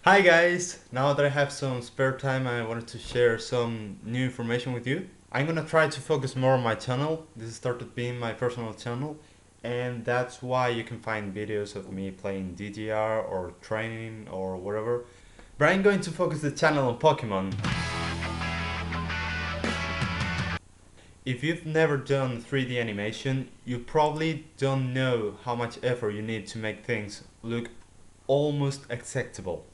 Hi guys! Now that I have some spare time, I wanted to share some new information with you. I'm gonna try to focus more on my channel. This started being my personal channel, and that's why you can find videos of me playing DDR or training or whatever. But I'm going to focus the channel on Pokemon. If you've never done 3D animation, you probably don't know how much effort you need to make things look almost acceptable.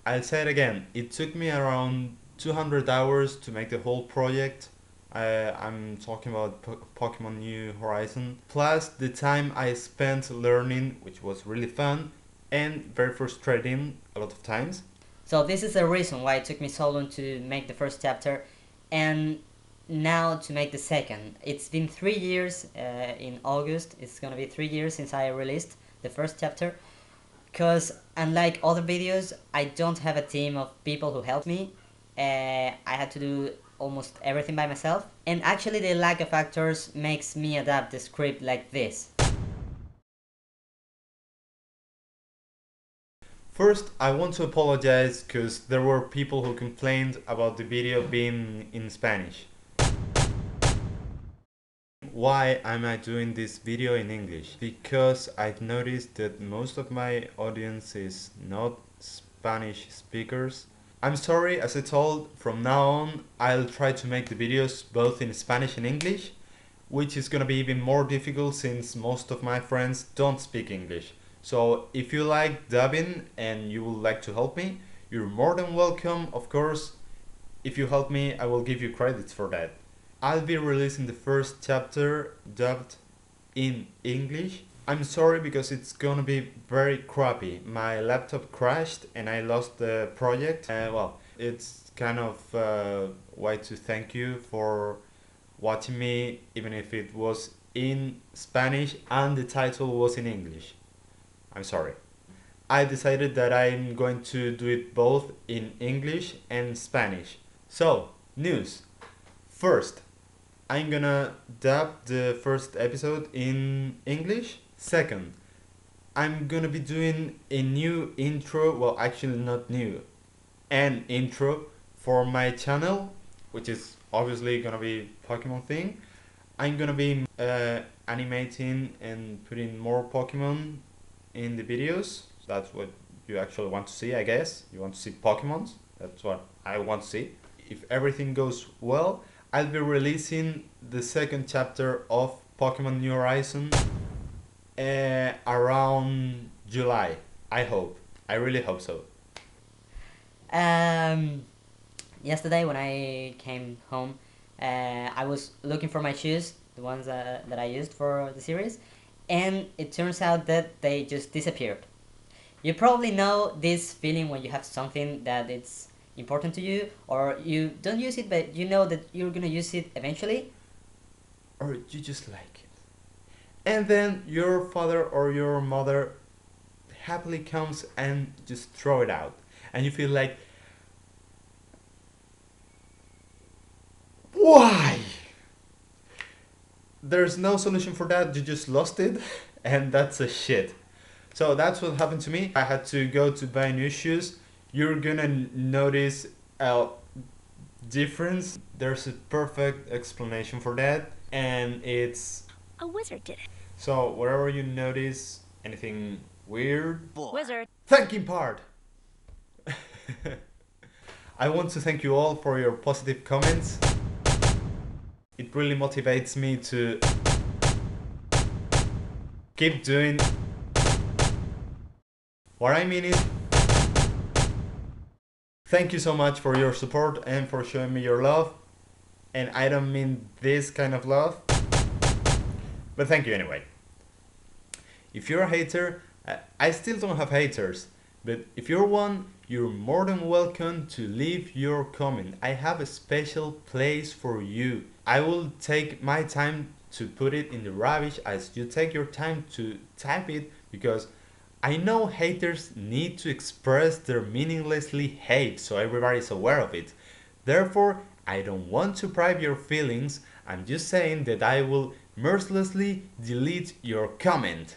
I'll say it again, it took me around 200 hours to make the whole project. I'm talking about Pokemon New Horizon, plus the time I spent learning, which was really fun and very frustrating a lot of times. So this is the reason why it took me so long to make the first chapter and now to make the second. It's been 3 years in August. It's gonna be 3 years since I released the first chapter. Because unlike other videos, I don't have a team of people who help me. I had to do almost everything by myself. And actually the lack of actors makes me adapt the script like this. First, I want to apologize because there were people who complained about the video being in Spanish. Why am I doing this video in English? Because I've noticed that most of my audience is not Spanish speakers. I'm sorry, as I told, from now on I'll try to make the videos both in Spanish and English, which is gonna be even more difficult since most of my friends don't speak English. So if you like dubbing and you would like to help me, you're more than welcome, of course. If you help me, I will give you credits for that. I'll be releasing the first chapter dubbed in English. I'm sorry because it's gonna be very crappy. My laptop crashed and I lost the project. Well, it's kind of a way to thank you for watching me, even if it was in Spanish and the title was in English. I'm sorry. I decided that I'm going to do it both in English and Spanish. So, news. First, I'm gonna dub the first episode in English. Second, I'm gonna be doing a new intro, well, actually not new, an intro for my channel, which is obviously gonna be Pokemon thing. I'm gonna be animating and putting more Pokemon in the videos. That's what you actually want to see, I guess. You want to see Pokemons. That's what I want to see. If everything goes well, I'll be releasing the second chapter of Pokemon New Horizon around July. I hope. I really hope so. Um, Yesterday when I came home, I was looking for my shoes, the ones that I used for the series, and it turns out that they just disappeared. You probably know this feeling when you have something that it's important to you, or you don't use it, but you know that you're gonna use it eventually. Or you just like it. And then your father or your mother happily comes and just throw it out. And you feel like, why? There's no solution for that, you just lost it, and that's a shit. So that's what happened to me. I had to go to buy new shoes. You're gonna notice a difference. There's a perfect explanation for that, and it's A wizard did it. so wherever you notice anything weird, Wizard. thanking part. I want to thank you all for your positive comments. It really motivates me to keep doing. What I mean is, thank you so much for your support and for showing me your love. And I don't mean this kind of love, but thank you anyway. If you're a hater, I still don't have haters, but if you're one, you're more than welcome to leave your comment. I have a special place for you. I will take my time to put it in the rubbish as you take your time to type it, because I know haters need to express their meaninglessly hate so everybody's aware of it. Therefore, I don't want to prive your feelings. I'm just saying that I will mercilessly delete your comment.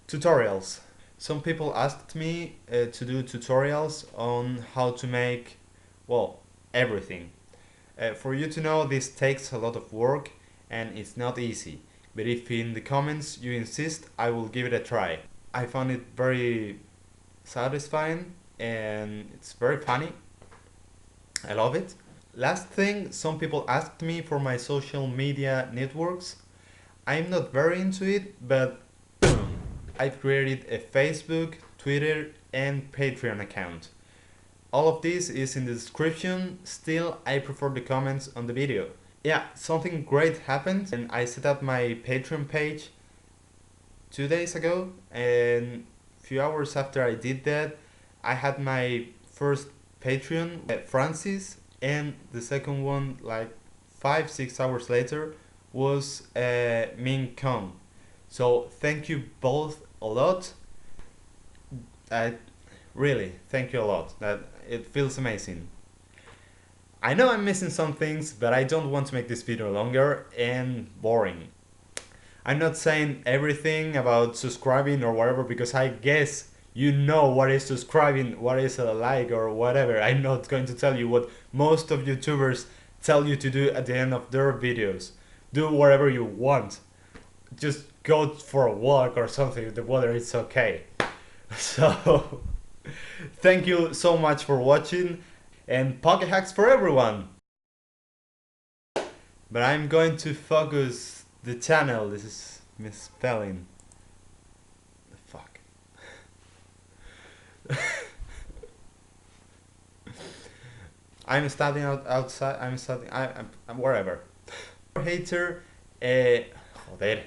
Tutorials. Some people asked me to do tutorials on how to make, well, everything. For you to know, this takes a lot of work and it's not easy. But if in the comments you insist, I will give it a try. I found it very satisfying and it's very funny. I love it. Last thing, some people asked me for my social media networks. I'm not very into it, but I've created a Facebook, Twitter, and Patreon account. All of this is in the description. Still, I prefer the comments on the video. Yeah, something great happened and I set up my Patreon page 2 days ago, and a few hours after I did that, I had my first Patreon, Francis, and the second one, like 5-6 hours later, was Min Kong. So thank you both a lot. I really thank you a lot. That it feels amazing. I know I'm missing some things, but I don't want to make this video longer and boring. I'm not saying everything about subscribing or whatever because I guess you know what is subscribing, what is a like or whatever. I'm not going to tell you what most of YouTubers tell you to do at the end of their videos. Do whatever you want. Just go for a walk or something, the weather is okay. So, thank you so much for watching and pocket hacks for everyone! But I'm going to focus the channel. This is misspelling. The fuck. I'm studying outside. I'm studying. I'm wherever. Hater. Joder.